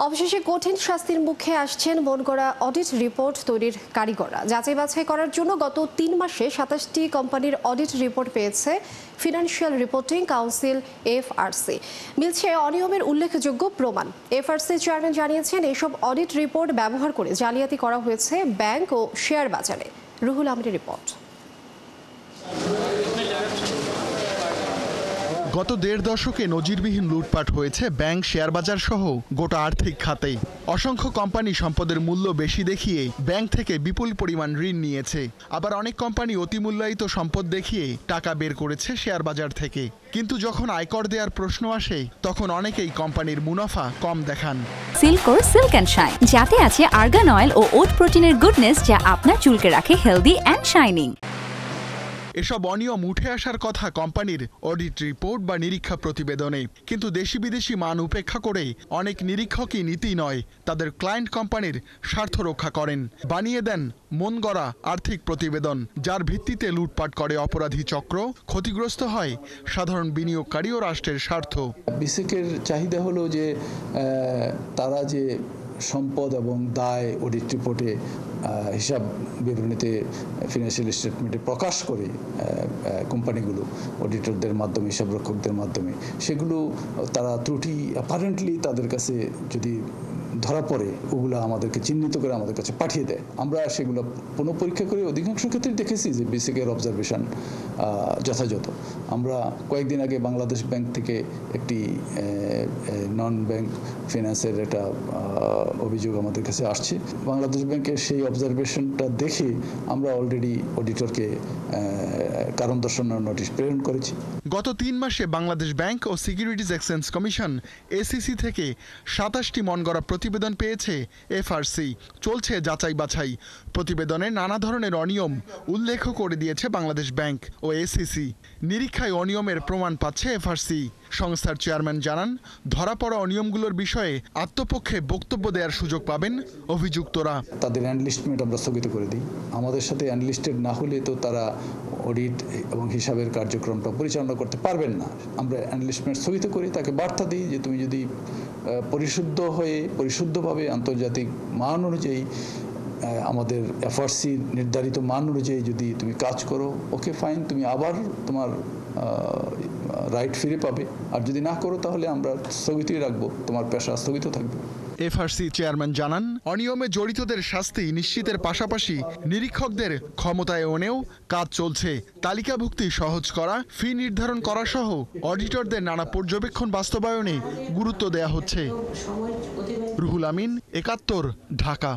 অবশেষে কঠিন শাস্তির মুখে আসছেন মনগড়া অডিট রিপোর্ট তৈরির কারিগররা। যাচাই বাছাই করার জন্য গত ৩ মাসে ২৭টি কোম্পানির অডিট রিপোর্ট পেয়েছে ফিনান্সিয়াল রিপোর্টিং কাউন্সিল এফআরসি। মিলছে অনিয়মের উল্লেখযোগ্য প্রমাণ। এফআরসি চেয়ারম্যান জানিয়েছেন, এসব অডিট রিপোর্ট ব্যবহার করে জালিয়াতি করা হয়েছে ব্যাংক ও শেয়ার বাজারে। রুহুল আমিনের রিপোর্ট। গত ১.৫ দশকে নজিরবিহীন লুটপাট হয়েছে ব্যাংক, শেয়ার বাজার সহ গোটা আর্থিক খাতেই। অসংখ্য কোম্পানি সম্পদের মূল্য বেশি দেখিয়ে ব্যাংক থেকে বিপুল পরিমাণ ঋণ নিয়েছে। আবার অনেক কোম্পানি অতিমূল্যায়িত সম্পদ দেখিয়ে টাকা বের করেছে শেয়ার বাজার থেকে। কিন্তু যখন আয়কর দেওয়ার প্রশ্ন আসে, তখন অনেকেই কোম্পানির মুনাফা কম দেখান। সিল্কোর সিল্ক অ্যান্ড শাইন, যাতে আছে আর্গান অয়েল ও ওট প্রোটিনের গুডনেস, যা আপনার চুলকে রাখে হেলদি অ্যান্ড শাইনিং। এসব অনিয়ম উঠে আসার কথা কোম্পানির অডিট রিপোর্ট বা নিরীক্ষা প্রতিবেদনে। কিন্তু দেশি বিদেশি মান উপেক্ষা করে অনেক নিরীক্ষকই নীতি নয়, তাদের ক্লায়েন্ট কোম্পানির স্বার্থ রক্ষা করেন। বানিয়ে দেন মন গড়া আর্থিক প্রতিবেদন, যার ভিত্তিতে লুটপাট করে অপরাধী চক্র। ক্ষতিগ্রস্ত হয় সাধারণ বিনিয়োগকারী ও রাষ্ট্রের স্বার্থ। বিসিকের চাহিদা হলো যে তারা যে সম্পদ এবং দায় অডিট রিপোর্টে হিসাব বিবরণীতে ফিনান্সিয়াল স্টেটমেন্টে প্রকাশ করে কোম্পানিগুলো অডিটরদের মাধ্যমে, হিসাবরক্ষকদের মাধ্যমে, সেগুলো তারা ত্রুটি অ্যাপারেন্টলি তাদের কাছে যদি ধরা পড়ে, ওগুলো আমাদেরকে চিহ্নিত করে আমাদের কাছে পাঠিয়ে দেয়। আমরা সেগুলো পুনঃপরীক্ষা করে অধিকাংশ ক্ষেত্রে দেখেছি যে বিসিকের অবজারভেশন যথাযথ। আমরা কয়েকদিন আগে বাংলাদেশ ব্যাংক থেকে একটি নন ব্যাংক ফিন্যান্সের একটা অভিযোগ আমাদের কাছে আসছে। বাংলাদেশ ব্যাংকের সেই অবজারভেশনটা দেখে আমরা অলরেডি অডিটরকে কারণ দর্শানোর নোটিশ প্রেরণ করেছি। গত ৩ মাসে বাংলাদেশ ব্যাংক ও সিকিউরিটিজ এক্সচেঞ্জ কমিশন এসিসি থেকে ২৭টি মনগড়া প্রতিবেদন পেয়েছে এফআরসি। চলছে যাচাই বাছাই। প্রতিবেদনে নানা ধরনের অনিয়ম উল্লেখ করে দিয়েছে বাংলাদেশ ব্যাংক ও এসিসি। নিরীক্ষায় অনিয়মের প্রমাণ পাচ্ছে এফআরসি। সংস্থার চেয়ারম্যান জানান, ধরা পড়া অনিয়মগুলোর বিষয়ে আত্মপক্ষে বক্তব্য দেওয়ার সুযোগ পাবেন অভিযুক্তরা। তাদের অ্যানলিস্টমেন্ট আমরা স্থগিত করে দিই। আমাদের সাথে অ্যানলিস্টেড না হলে তো তারা অডিট এবং হিসাবের কার্যক্রমটা পরিচালনা করতে পারবেন না। আমরা অ্যানলিস্টমেন্ট স্থগিত করি, তাকে বার্তা দিই যে তুমি যদি পরিশুদ্ধভাবে আন্তর্জাতিক মান অনুযায়ী, আমাদের এফআরসি নির্ধারিত মান অনুযায়ী যদি তুমি কাজ করো, ওকে ফাইন, তুমি আবার তোমার রাইট ফিরে পাবে। আর যদি না করো, তাহলে আমরা স্থগিতই রাখবো, তোমার পেশা স্থগিত থাকবে। এফআরসি চেয়ারম্যান জানান, অনিয়মে জড়িতদের শাস্তি নিশ্চিতের পাশাপাশি নিরীক্ষকদের ক্ষমতায়নেও কাজ চলছে। তালিকাভুক্তি সহজ করা, ফি নির্ধারণ করা সহ অডিটরদের নানা পর্যবেক্ষণ বাস্তবায়নে গুরুত্ব দেওয়া হচ্ছে। রুহুল আমিন, ৭১, ঢাকা।